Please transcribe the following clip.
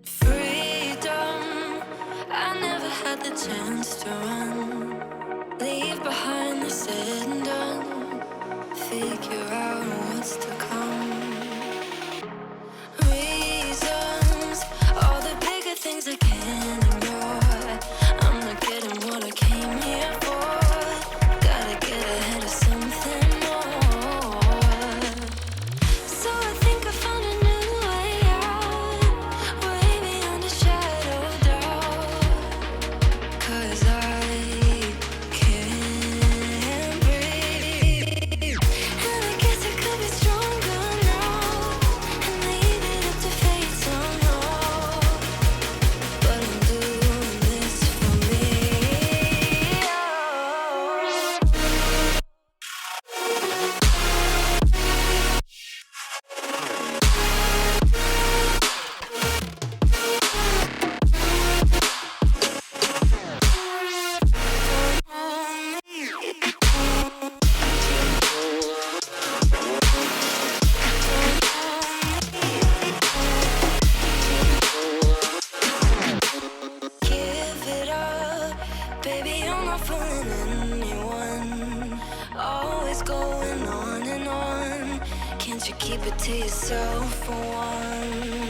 Freedom, I never had the chance to run. Leave behind the said and done. Figure out what's to come. Reasons, all the bigger things I can't ignore. I'm not getting what I came here for. Gotta get ahead of something more. So I think I found a new way out, way beyond a shadow of doubt. 'Cause I can't breathe, and I guess I could be stronger now, and leave it up to fate somehow. But I'm doing this for me. Give it up, baby, I'm not fooling anyone. Always going on and on. Can't you keep it to yourself for once?